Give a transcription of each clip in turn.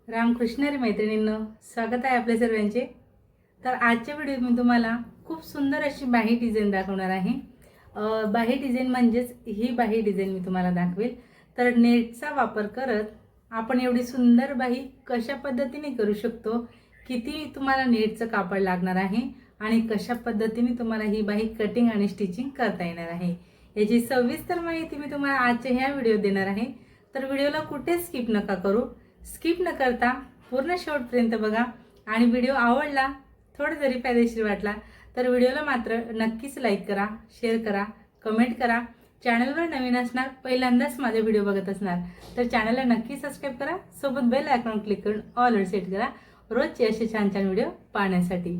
रामकृष्ण हरी मैत्रिणींनो, स्वागत आहे आपल्या सर्वांचे। तर आजच्या व्हिडिओत मी तुम्हाला खूप सुंदर अशी बाही डिझाईन दाखवणार आहे। बाही डिझाईन म्हणजेच ही बाही डिझाईन मी तुम्हाला दाखवेल। तर नेटचा वापर करत आपण एवढी सुंदर बाही कशा पद्धतीने करू शकतो, किती तुम्हाला नेटचं कापड लागणार आहे आणि कशा पद्धतीने तुम्हाला ही बाही कटिंग आणि स्टिचिंग करता येणार आहे, याची सविस्तर माहिती मी तुम्हाला आजच्या ह्या व्हिडिओत देणार आहे। तर व्हिडिओला कुठे स्किप नका करू, स्किप न करता पूर्ण शेवटपर्यंत बघा। आणि व्हिडिओ आवडला, थोडा जरी फायदेशीर वाटला तर व्हिडिओला मात्र नक्कीच लाईक करा, शेअर करा, कमेंट करा। चॅनलवर नवीन असणार, पहिल्यांदाच माझे व्हिडिओ बघत असणार तर चॅनलला नक्की सबस्क्राइब करा, सोबत बेल आयकॉन क्लिक करून ऑल वर सेट करा रोजचे असे छान छान व्हिडिओ पाहण्यासाठी।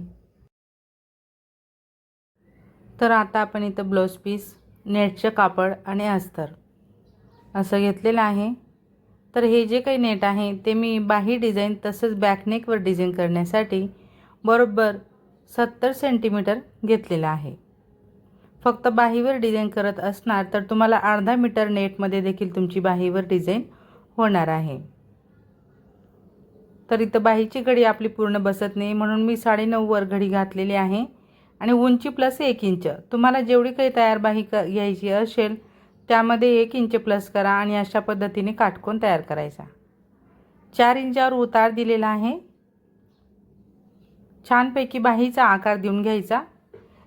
तर आता आपण इथं ब्लाउज पीस, नेटचे कापड आणि अस्तर असं घेतलेलं आहे। तर हे जे काही नेट आहे ते मी बाही डिझाईन तसंच बॅकनेकवर डिझाईन करण्यासाठी बरोबर 70 सेंटीमीटर घेतलेला आहे। फक्त बाहीवर डिझाईन करत असणार तर तुम्हाला अर्धा मीटर नेटमध्ये देखील तुमची बाहीवर डिझाईन होणार आहे। तर इथं बाहीची घडी आपली पूर्ण बसत नाही म्हणून मी 9.5 वर घडी घातलेली आहे आणि उंची प्लस 1 इंच। तुम्हाला जेवढी काही तयार बाही घ्यायची असेल त्यामध्ये 1 इंच प्लस करा आणि अशा पद्धतीने काटकोन तयार करायचा। 4 इंचावर उतार दिलेला आहे। छानपैकी बाहीचा आकार देऊन घ्यायचा।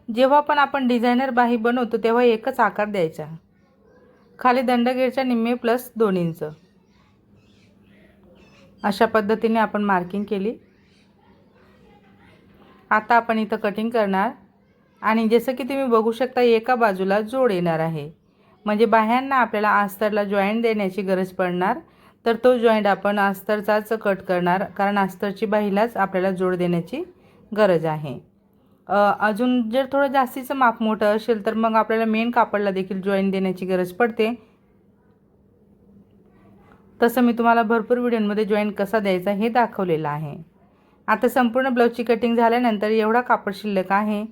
जेव्हा पण आपण डिझायनर बाही बनवतो तेव्हा एकच आकार द्यायचा। खाली दंडगेरच्या निम्मे प्लस 2 इंच अशा पद्धतीने आपण मार्किंग केली। आता आपण इथं कटिंग करणार आणि जसं की तुम्ही बघू शकता एका बाजूला जोड येणार आहे, म्हणजे बाह्यांना आपल्याला अस्तरला जॉईंट देण्याची गरज पडणार। तर तो जॉईंट आपण अस्तरचाच कट करणार, कारण अस्तरची बाहीलाच आपल्याला जोड देण्याची गरज आहे। अजून जर थोडं जास्तीचं माप मोठं असेल तर मग आपल्याला मेन कापडला देखील जॉईंट देण्याची गरज पडते। तसं मी तुम्हाला भरपूर व्हिडिओमध्ये जॉईंट कसा द्यायचा हे दाखवलेलं आहे। आता संपूर्ण ब्लाउजची कटिंग झाल्यानंतर एवढा कापड शिल्लक आहे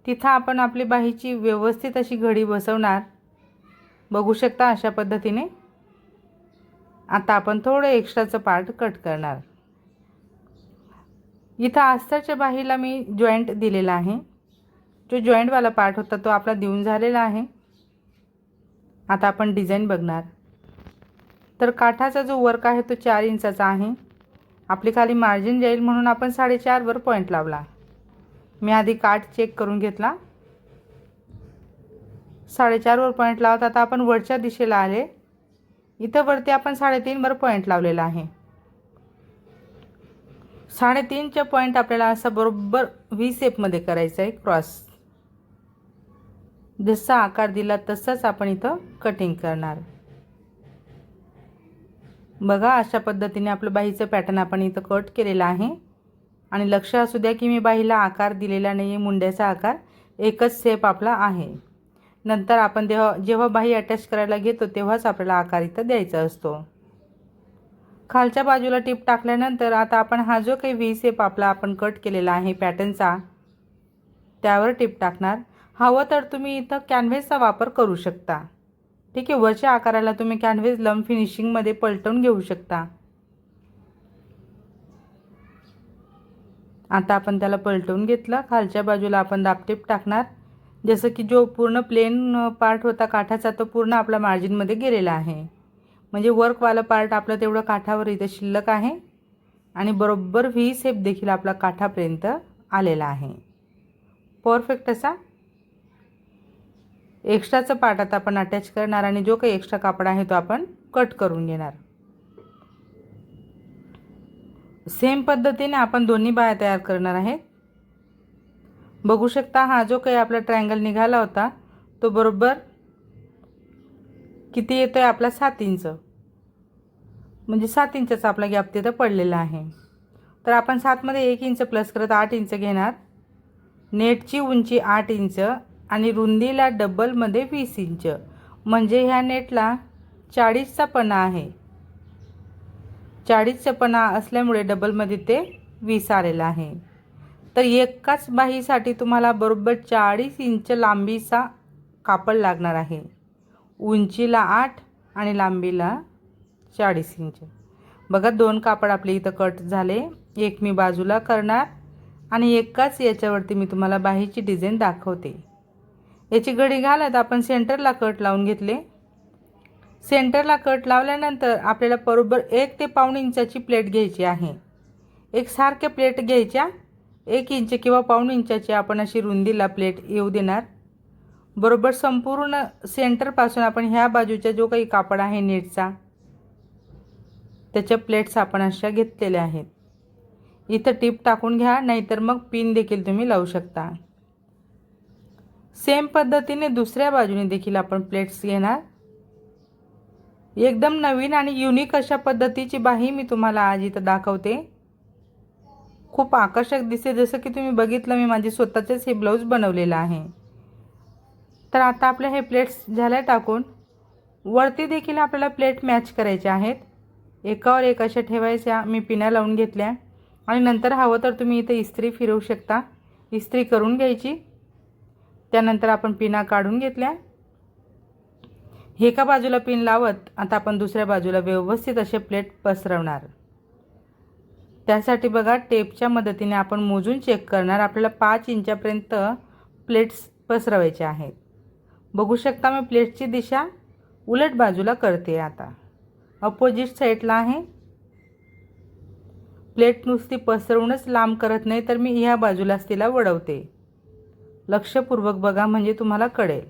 तिथं आपण आपली बाहीची व्यवस्थित अशी घडी बसवणार, बघू शकता अशा पद्धतीने। आता आपण थोडं एक्स्ट्राचं पार्ट कट करणार। इथं अस्तरच्या बाहीला मी जॉईंट दिलेला आहे, जो जॉईंटवाला पार्ट होता तो आपला देऊन झालेला आहे। आता आपण डिझाईन बघणार। तर काठाचा जो वर्क आहे तो 4 इंचाचा आहे। आपली खाली मार्जिन जाईल म्हणून आपण 4.5 वर पॉईंट लावला। मी आधी काठ चेक करून घेतला, 4.5 वर पॉईंट लावत आता आपण वरच्या दिशेला आले। इथं वरती आपण 3.5 वर पॉईंट लावलेला आहे। 3.5च्या पॉईंट आपल्याला असा बरोबर व्ही शेपमध्ये करायचा आहे, क्रॉस। जसा आकार दिला तसाच आपण इथं कटिंग करणार। बघा अशा पद्धतीने आपलं बाहीचं पॅटर्न आपण इथं कट केलेला आहे। आणि लक्ष असू द्या की मी बाहीला आकार दिलेला नाही, मुंड्याचा आकार एकच शेप आपला आहे। नंतर आपण जेव्हा बाही अटॅच करायला घेतो तेव्हाच आपल्याला आकार इथं द्यायचा असतो। खालच्या बाजूला टिप टाकल्यानंतर आता आपण हा जो काही व्ही शेप आपला आपण कट केलेला आहे पॅटर्नचा त्यावर टिप टाकणार। हवं तर तुम्ही इथं कॅनव्हेसचा वापर करू शकता, ठीक आहे। वरच्या आकाराला तुम्ही कॅनव्हेस लंब फिनिशिंगमध्ये पलटवून घेऊ शकता। आता आपण त्याला पलटवून घेतलं। खालच्या बाजूला आपण दाबटीप टाकणार, जसं की जो पूर्ण प्लेन पार्ट होता काठाचा तो पूर्ण आपला मार्जिनमध्ये गेलेला आहे, म्हणजे वर्कवाला पार्ट आपलं तेवढं काठावर इथे शिल्लक आहे आणि बरोबर व्ही शेप देखील आपला काठापर्यंत आलेला आहे, परफेक्ट असा। एक्स्ट्राचा पार्ट आता आपण अटॅच करणार आणि जो काही एक्स्ट्रा कापड आहे तो आपण कट करून घेणार। सेम पद्धतीने आपण दोन्ही बाह्या तयार करणार आहेत। बघू शकता हा जो काही आपला ट्रायंगल निघाला होता तो बरोबर किती येतोय आपला 7 इंच, म्हणजे 7 इंचाचा आपला गॅप तिथं पडलेला आहे। तर आपण 7 मध्ये 1 इंच प्लस करत 8 इंच घेणार। नेटची उंची 8 इंच आणि रुंदीला डबलमध्ये 20 इंच, म्हणजे ह्या नेटला 40चा पणा आहे। 40चा पणा असल्यामुळे डबलमध्ये ते 20 आलेला आहे। तर एकाच बाहीसाठी तुम्हाला बरोबर 40 इंच लांबीचा कापड लागणार आहे। उंचीला 8 आणि लांबीला 40 इंच। बघा 2 कापड आपले इथं कट झाले, एक मी बाजूला करणार आणि एकाच याच्यावरती मी तुम्हाला बाहीची डिझाईन दाखवते। याची घडी घालत आपण सेंटरला कट लावून घेतले। सेंटरला कट लावल्यानंतर आपल्याला बरोबर 1 ते पाऊण इंचाची प्लेट घ्यायची आहे। एक सारख्या प्लेट घ्यायच्या, 1 इंच किंवा पाऊण इंचाची आपण अशी रुंदीला प्लेट येऊ देणार। बरोबर संपूर्ण सेंटरपासून आपण ह्या बाजूचा जो काही कापड आहे नेटचा, त्याच्या प्लेट्स आपण अशा घेतलेल्या आहेत। इथं टिप टाकून घ्या, नाहीतर मग पिन देखील तुम्ही लावू शकता। सेम पद्धतीने दुसऱ्या बाजूने देखील आपण प्लेट्स घेणार। एकदम नवीन आणि युनिक अशा पद्धतीची बाही मी तुम्हाला आज इथं दाखवते। खूप आकर्षक दिसते, जसं की तुम्ही बघितलं मी माझे स्वतःचेच हे ब्लाऊज बनवलेलं आहे। तर आता आपले हे प्लेट्स झाले टाकून, वरती देखील आपल्याला प्लेट मॅच करायच्या आहेत। एकावर एक अशा ठेवायच्या, मी पिना लावून घेतल्या आणि नंतर हवं तर तुम्ही इथे इस्त्री फिरवू शकता, इस्त्री करून घ्यायची। त्यानंतर आपण पिना काढून घेतल्या। एका बाजूला पिन लावत आता आपण दुसऱ्या बाजूला व्यवस्थित असे प्लेट पसरवणार। त्यासाठी बघा टेपच्या मदतीने आपण मोजून चेक करणार। आपल्याला 5 इंचापर्यंत प्लेट्स पसरवायचे आहेत। बघू शकता मी प्लेटची दिशा उलट बाजूला करते। आता अपोजिट साईडला आहे। प्लेट नुसती पसरवूनच लांब करत नाही, तर मी ह्या बाजूलाच तिला वळवते। लक्षपूर्वक बघा म्हणजे तुम्हाला कळेल।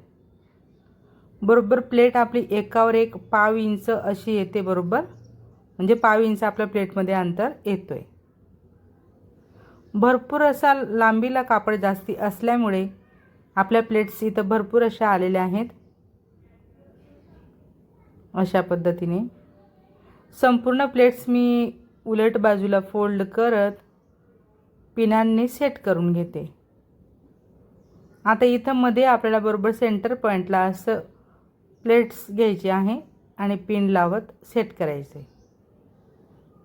बरोबर प्लेट आपली एकावर एक पाव इंच अशी येते, बरोबर म्हणजे पाव इंच आपल्या प्लेटमध्ये अंतर येतोय। भरपूर असा लांबीला कापड जास्ती असल्यामुळे आपल्या प्लेट्स इथं भरपूर अशा आलेल्या आहेत। अशा पद्धतीने संपूर्ण प्लेट्स मी उलट बाजूला फोल्ड करत पिनांनी सेट करून घेते। आता इथं मध्ये आपल्याला बरोबर सेंटर पॉइंटला असं प्लेट्स घ्यायची आहे आणि पिन लावत सेट करायचे।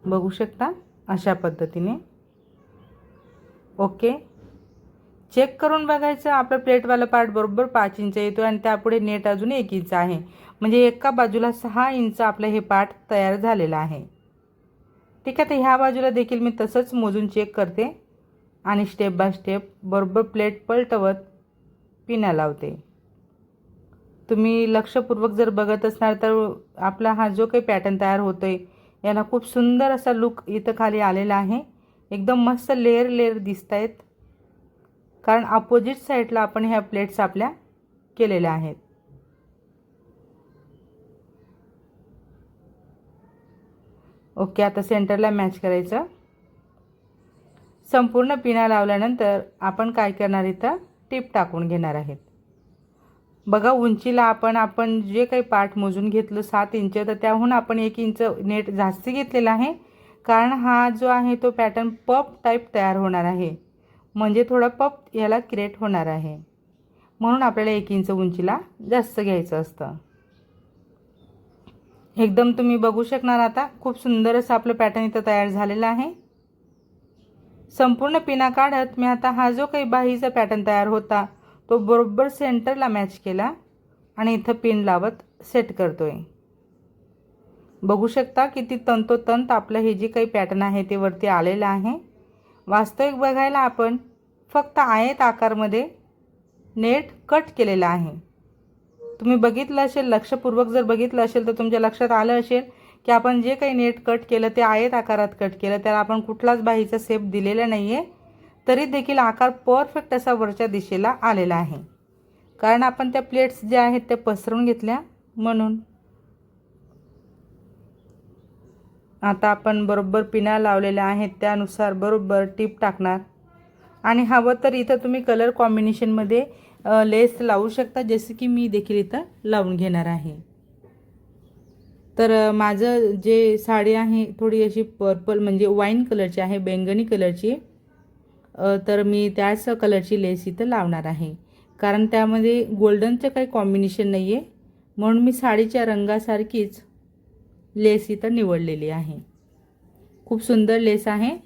बघू शकता अशा पद्धतीने। ओके, चेक करून बघायचं आपला प्लेटवाला पार्ट बरोबर 5 इंच येतो आणि त्यापुढे नेट अजून 1 इंच आहे, म्हणजे एका बाजूला 6 इंच आपलं हे पार्ट तयार झालेलं आहे। ठीक आहे, तर ह्या बाजूला देखील मी तसंच मोजून चेक करते आणि स्टेप बाय स्टेप बरोबर प्लेट पलटवत पिना लावते। तुम्ही लक्षपूर्वक जर बघत असणार तर आपला हा जो काही पॅटर्न तयार होतोय याला खूप सुंदर असा लुक इथं खाली आलेला आहे। एकदम मस्त लेयर लेयर दिसत आहेत, कारण अपोजिट साईडला आपण ह्या प्लेट्स आपल्या केलेल्या आहेत। ओके, आता सेंटरला मॅच करायचं। संपूर्ण पिना लावल्यानंतर आपण काय करणार, इथं टिप टाकून घेणार आहेत। बघा उंचीला आपण जे काही पार्ट मोजून घेतलं 7 इंच, तर त्याहून आपण 1 इंच नेट जास्ती घेतलेला आहे, कारण हा जो आहे तो पॅटर्न पफ टाईप तयार होणार आहे, म्हणजे थोडा पफ याला क्रिएट होणार आहे, म्हणून आपल्याला 1 इंच उंचीला जास्त घ्यायचं असतं। एकदम तुम्ही बघू शकणार आता खूप सुंदर असं आपलं पॅटर्न इथं तयार झालेलं आहे। संपूर्ण पिना काढत मी आता हा जो काही बाहीचा पॅटर्न तयार होता तो बरोबर सेंटरला मॅच केला आणि इथं पिन लावत सेट करतोय। बघू शकता किती तंतोतंत आपलं हे जे काही पॅटर्न आहे ते वरती आलेलं आहे। वास्तविक बघायला आपण फक्त आयत आकारमध्ये नेट कट केलेला आहे। तुम्ही बघितलं असेल, लक्षपूर्वक जर बघितलं असेल तर तुमच्या लक्षात आलं असेल की आपण जे काही नेट कट केलं ते आयत आकारात कट केलं, त्याला आपण कुठलाच बाहीचा शेप दिलेला नाही आहे, तरी देखील आकार परफेक्ट असा वरच्या दिशेला आलेला आहे, कारण आपण त्या प्लेट्स ज्या आहेत त्या पसरवून घेतल्या म्हणून। आता आपण बरोबर पिना लावलेल्या आहेत त्यानुसार बरोबर टिप टाकणार आणि हवं तर इथं तुम्ही कलर कॉम्बिनेशनमध्ये लेस लावू शकता, जसे की मी देखील इथं लावून घेणार आहे। तर माझं जे साडी आहे थोडी अशी पर्पल म्हणजे वाईन कलरची आहे, बैंगनी कलरची, तर मी त्याच कलरची लेस इथं लावणार आहे, कारण त्यामध्ये गोल्डनचं काही कॉम्बिनेशन नाही आहे, म्हणून मी साडीच्या रंगासारखीच लेस इथं निवडलेली आहे। खूप सुंदर लेस आहे।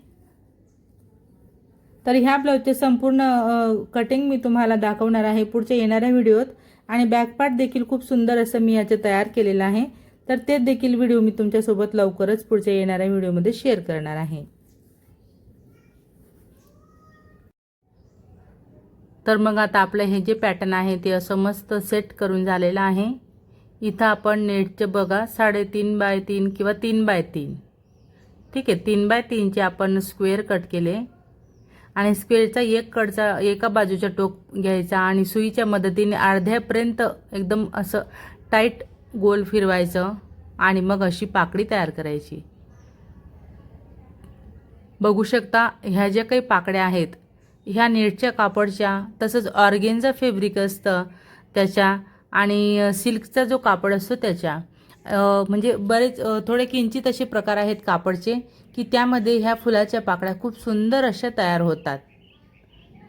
तर ह्या ब्लाऊजचे संपूर्ण कटिंग मी तुम्हाला दाखवणार आहे पुढच्या येणाऱ्या व्हिडिओत, आणि बॅक पार्ट देखील खूप सुंदर असं मी याचं तयार केलेलं आहे। तर ते देखील व्हिडिओ मी तुमच्यासोबत लवकरच पुढच्या येणाऱ्या व्हिडिओमध्ये शेअर करणार आहे। तर मग आता आपलं हे जे पॅटर्न आहे ते असं मस्त सेट करून झालेलं आहे। इथं आपण नेटचे बघा 3.5 बाय 3 किंवा 3 बाय 3, ठीक आहे, 3 बाय 3चे आपण स्क्वेअर कट केले आणि स्क्वेअरचा एक कडचा एका बाजूचा टोक घ्यायचा आणि सुईच्या मदतीने अर्ध्यापर्यंत एकदम असं टाईट गोल फिरवायचं आणि मग अशी पाकळी तयार करायची। बघू शकता ह्या ज्या काही पाकड्या आहेत ह्या नेटच्या कापडच्या, तसंच ऑर्गेन्झा फॅब्रिक असतं त्याच्या आणि सिल्कचा जो कापड असतो त्याच्या, म्हणजे बरेच थोडे किंचित असे प्रकार आहेत कापडचे की त्यामध्ये ह्या फुलाच्या पाकळ्या खूप सुंदर अशा तयार होतात।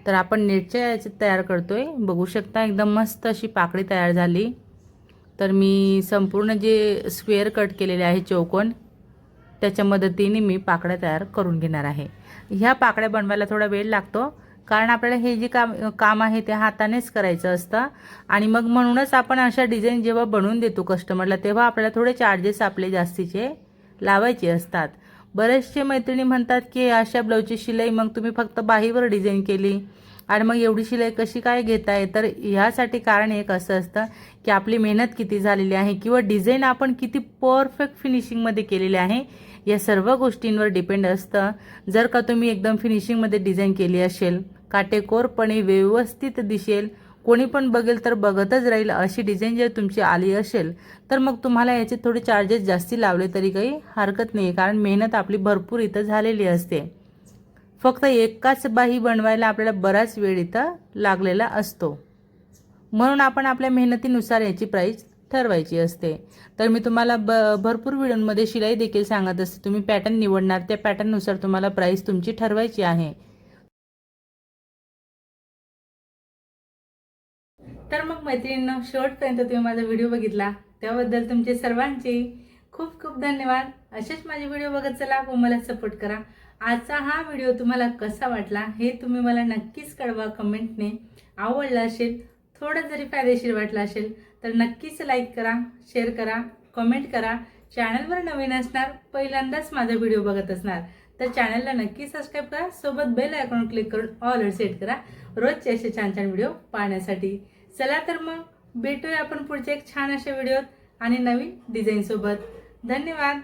तर आपण नेटच्या याच्यात तयार करतोय, बघू शकता एकदम मस्त अशी पाकळी तयार झाली। तर मी संपूर्ण जे स्क्वेअर कट केलेले आहे चौकोन, त्याच्या मदतीने मी पाकळ्या तयार करून घेणार आहे। ह्या पाकळ्या बनवायला थोडा वेळ लागतो कारण आपल्याला हे जे काम आहे ते हातानेच करायचं असतं आणि मग म्हणूनच आपण अशा डिझाईन जेव्हा बनवून देतो कस्टमरला तेव्हा आपल्याला थोडे चार्जेस आपले जास्तीचे लावायचे असतात। बरेचसे मैत्रिणी म्हणतात की अशा ब्लाऊजची शिलाई मग तुम्ही फक्त बाहीवर डिझाईन केली आणि मग एवढी शिलाई कशी काय घेताय? तर ह्यासाठी कारण एक असं असतं की आपली मेहनत किती झालेली आहे किंवा डिझाईन आपण किती परफेक्ट फिनिशिंगमध्ये केलेली आहे, या सर्व गोष्टींवर डिपेंड असतं। जर का तुम्ही एकदम फिनिशिंगमध्ये डिझाईन केली असेल, काटेकोरपणे व्यवस्थित दिसेल, कोणी पण बघेल तर बघतच राहील अशी डिझाईन जर तुमची आली असेल तर मग तुम्हाला याचे थोडे चार्जेस जास्ती लावले तरी काही हरकत नाही, कारण मेहनत आपली भरपूर इथं झालेली असते। फक्त एकाच बाही बनवायला आपल्याला बराच वेळ इथं लागलेला असतो, म्हणून आपण आपल्या मेहनतीनुसार याची प्राईस ठरवायची असते। तर मी तुम्हाला भरपूर व्हिडिओमध्ये शिलाई देखील सांगत असते, तुम्ही पॅटर्न निवडणार त्या पॅटर्ननुसार तुम्हाला प्राईस तुमची ठरवायची आहे। तर मग मैत्रिणींनो, शेवटपर्यंत तुम्ही माझा व्हिडिओ बघितला त्याबद्दल तुमचे सर्वांचे खूप खूप धन्यवाद। असेच माझे व्हिडिओ बघत चला व मला सपोर्ट करा। आजचा हा व्हिडिओ तुम्हाला कसा वाटला हे तुम्ही मला नक्कीच कळवा कमेंटने। आवडला असेल, थोडा जरी फायदेशीर वाटला असेल तर नक्कीच लाईक करा, शेअर करा, कमेंट करा। चॅनलवर नवीन असणार, पहिल्यांदाच माझा व्हिडिओ बघत असणार तर चॅनलला नक्की सबस्क्राईब करा, सोबत बेल आयकॉन क्लिक करून ऑल सेट करा रोजचे असे छान छान व्हिडिओ पाहण्यासाठी। चला तर मग भेटूया आपण पुढच्या एक छान अशा व्हिडिओत आणि नवीन डिझाईन सोबत। धन्यवाद।